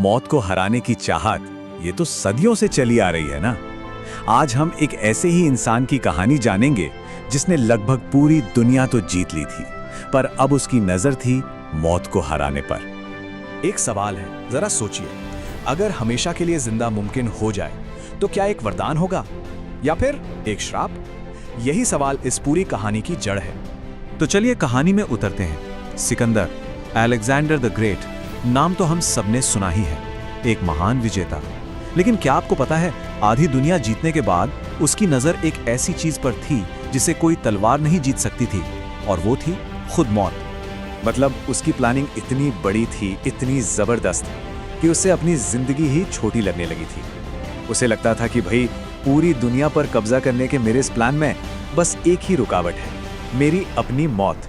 मौत को हराने की चाहत ये तो सदियों से चली आ रही है ना। आज हम एक ऐसे ही इंसान की कहानी जानेंगे जिसने लगभग पूरी दुनिया तो जीत ली थी, पर अब उसकी नजर थी मौत को हराने पर। एक सवाल है, जरा सोचिए, अगर हमेशा के लिए जिंदा मुमकिन हो जाए तो क्या एक वरदान होगा या फिर एक श्राप? यही सवाल इस पूरी कहानी की जड़ है। तो चलिए कहानी में उतरते हैं। सिकंदर, अलेक्जेंडर द ग्रेट, नाम तो हम सबने सुना ही है, एक महान विजेता। लेकिन क्या आपको पता है, आधी दुनिया जीतने के बाद उसकी नजर एक ऐसी चीज पर थी जिसे कोई तलवार नहीं जीत सकती थी, और वो थी खुद मौत। मतलब उसकी प्लानिंग इतनी बड़ी थी, इतनी जबरदस्त कि उसे अपनी जिंदगी ही छोटी लगने लगी थी। उसे लगता था कि भाई पूरी दुनिया पर कब्जा करने के मेरे इस प्लान में बस एक ही रुकावट है, मेरी अपनी मौत।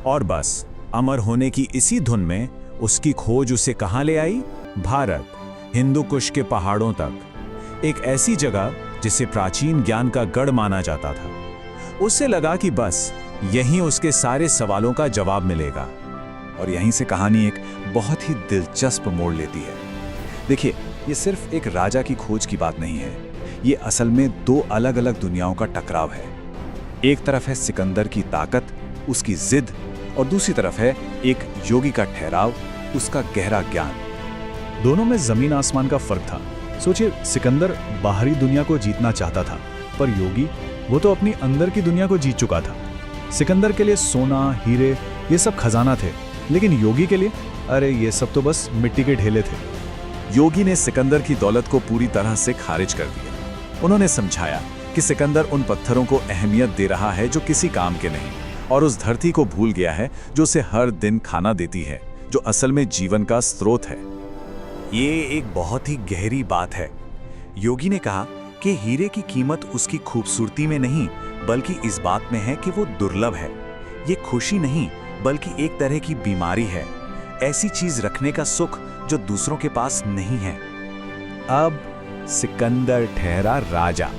और बस अमर होने की इसी धुन में उसकी खोज उसे कहां ले आई? भारत, हिंदू कुश के पहाड़ों तक, एक ऐसी जगह जिसे प्राचीन ज्ञान का गढ़ माना जाता था। उससे लगा कि बस यहीं उसके सारे सवालों का जवाब मिलेगा। और यहीं से कहानी एक बहुत ही दिलचस्प मोड़ लेती है। देखिए, ये सिर्फ एक राजा की खोज की बात नहीं है, ये असल में दो अलग अलग दुनियाओं का टकराव है। एक तरफ है सिकंदर की ताकत, उसकी जिद, और दूसरी तरफ है एक योगी का ठहराव, उसका गहरा ज्ञान। दोनों में जमीन आसमान का फर्क था। सोचिए, सिकंदर बाहरी दुनिया को जीतना चाहता था, पर योगी वो तो अपनी अंदर की दुनिया को जीत चुका था। सिकंदर के लिए सोना, हीरे, ये सब खजाना थे, लेकिन योगी के लिए अरे ये सब तो बस मिट्टी के ढेले थे। योगी ने सिकंदर की दौलत को पूरी तरह से खारिज कर दिया। उन्होंने समझाया कि सिकंदर उन पत्थरों को अहमियत दे रहा है जो किसी काम के नहीं, और उस धरती को भूल गया है जो उसे हर दिन खाना देती है, जो असल में जीवन का स्रोत है। ये एक बहुत ही गहरी बात है। योगी ने कहा कि हीरे की कीमत उसकी खूबसूरती में नहीं, बल्कि इस बात में है कि वो दुर्लभ है। ये खुशी नहीं, बल्कि एक तरह की बीमारी है, ऐसी चीज रखने का सुख जो दूसरों के पास नहीं है। अब सिकंदर ठहरा राजा।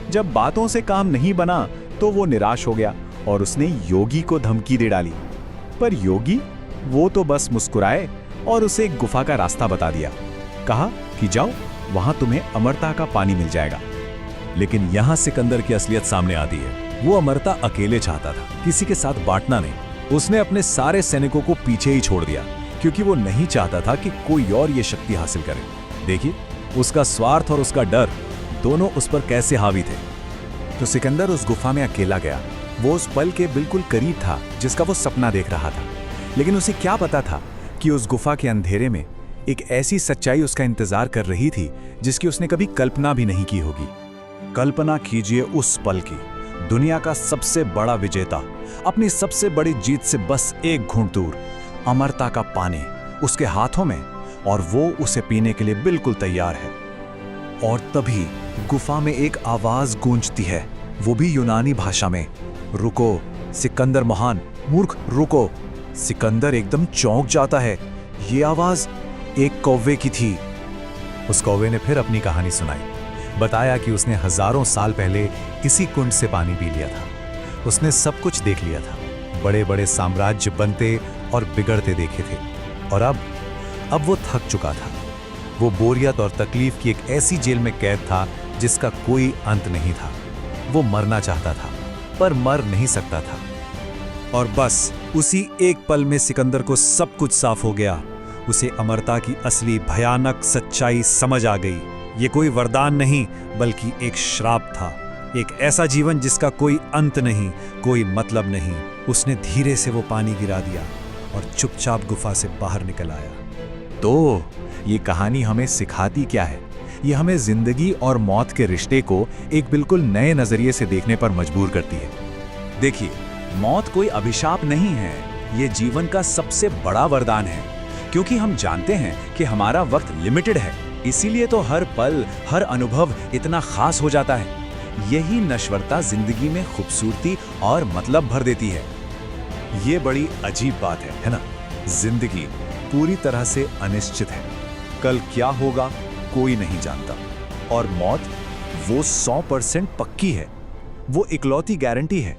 जब बातों से काम नहीं बना तो वो निराश हो गया और उसने योगी को धमकी दे डाली। पर योगी वो तो बस मुस्कुराए और उसे एक गुफा का रास्ता बता दिया। कहा कि जाओ, वहां तुम्हें अमरता का पानी मिल जाएगा। लेकिन यहां सिकंदर की असलियत सामने आती है। वो अमरता अकेले चाहता था, किसी के साथ बांटना नहीं। उसने अपने सारे सैनिकों को पीछे ही छोड़ दिया, क्योंकि वो नहीं चाहता था कि कोई और ये शक्ति हासिल करे। देखिए, उसका स्वार्थ और उसका डर दोनों उस पर कैसे हावी थे। तो सिकंदर उस गुफा में अकेला गया। वो उस पल के बिल्कुल करीब था जिसका वो सपना देख रहा था। लेकिन उसे क्या पता था कि उस गुफा के अंधेरे में एक ऐसी सच्चाई उसका इंतजार कर रही थी जिसकी उसने कभी कल्पना भी नहीं की होगी। कल्पना कीजिए उस पल की, दुनिया का सबसे बड़ा विजेता अपनी सबसे बड़ी जीत से बस एक घूंट दूर, अमरता का पानी उसके हाथों में, और वो उसे पीने के लिए बिल्कुल तैयार है। और तभी गुफा में एक आवाज गूंजती है, वो भी यूनानी भाषा में, रुको सिकंदर महान, मूर्ख रुको। सिकंदर एकदम चौंक जाता है। ये आवाज एक कौवे की थी। उस कौवे ने फिर अपनी कहानी सुनाई। बताया कि उसने हजारों साल पहले इसी कुंड से पानी पी लिया था। उसने सब कुछ देख लिया था, बड़े बड़े साम्राज्य बनते और बिगड़ते देखे थे। और अब वो थक चुका था। वो बोरियत और तकलीफ की एक ऐसी जेल में कैद था जिसका कोई अंत नहीं था। वो मरना चाहता था, पर मर नहीं सकता था। और बस उसी एक पल में सिकंदर को सब कुछ साफ हो गया। उसे अमरता की असली भयानक सच्चाई समझ आ गई। ये कोई वरदान नहीं, बल्कि एक श्राप था। एक ऐसा जीवन जिसका कोई अंत नहीं, कोई मतलब नहीं। उसने धीरे से वो पानी गिरा दिया और चुपचाप गुफा से बाहर निकल आया। तो ये कहानी हमें सिखाती क्या है? ये हमें जिंदगी और मौत के रिश्ते को एक बिल्कुल नए नजरिए से देखने पर मजबूर करती है। देखिए, मौत कोई अभिशाप नहीं है, ये जीवन का सबसे बड़ा वरदान है। क्योंकि हम जानते हैं कि हमारा वक्त लिमिटेड है, इसीलिए तो हर पल, हर अनुभव इतना खास हो जाता है। यही नश्वरता जिंदगी में खूबसूरती और मतलब भर देती है। ये बड़ी अजीब बात है ना? जिंदगी पूरी तरह से अनिश्चित है। कल क्या होगा कोई नहीं जानता, और मौत वो 100% पक्की है, वो इकलौती गारंटी है।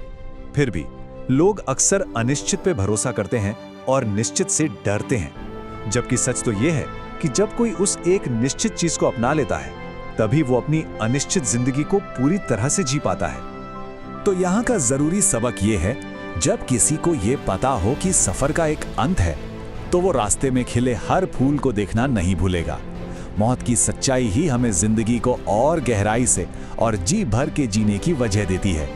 फिर भी लोग अक्सर अनिश्चित पे भरोसा करते हैं और निश्चित से डरते हैं, जबकि सच तो ये है कि जब कोई उस एक निश्चित चीज को अपना लेता है तभी वो अपनी अनिश्चित जिंदगी को पूरी तरह से जी पाता है। तो यहाँ का जरूरी सबक ये है, जब किसी को ये पता हो कि सफर का एक अंत है तो वो रास्ते में खिले हर फूल को देखना नहीं भूलेगा। मौत की सच्चाई ही हमें जिंदगी को और गहराई से और जी भर के जीने की वजह देती है।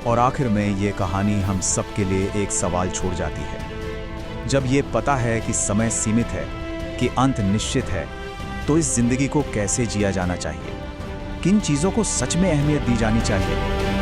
और आखिर में ये कहानी हम सब के लिए एक सवाल छोड़ जाती है। जब ये पता है कि समय सीमित है, कि अंत निश्चित है, तो इस जिंदगी को कैसे जिया जाना चाहिए? किन चीज़ों को सच में अहमियत दी जानी चाहिए?